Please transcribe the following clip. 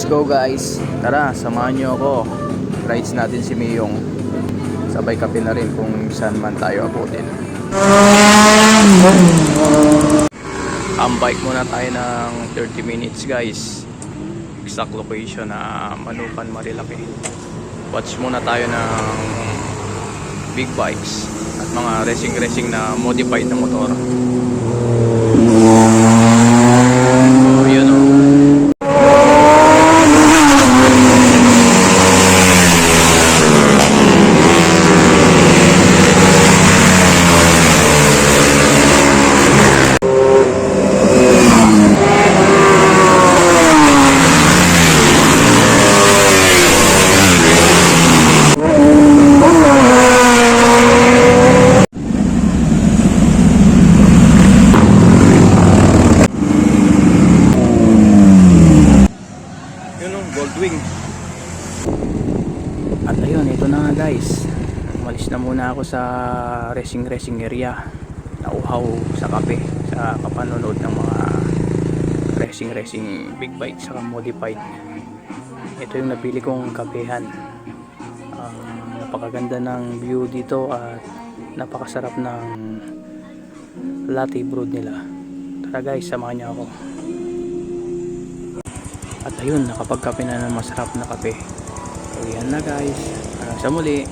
Let's go guys. Tara, samahan nyo ako. Rides natin si Miyong. Sabay kape na rin kung saan man tayo abutin. Bike muna tayo ng 30 minutes guys. Exact location na Manukan, Marilaki. Watch muna tayo ng big bikes at mga racing na modified na motor. So, yun o. Goldwing. At ayun, ito na nga guys. Umalis na muna ako sa racing area. Nauhaw sa kape, sa kapanonood ng mga racing big bike saka modified. Ito yung napili kong kapehan. Napakaganda ng view dito at napakasarap ng latte brewed nila. Tara guys, samahan niyo ako. At ayun, nakapagkape na ng masarap na kape. So yan na guys, hanggang sa muli.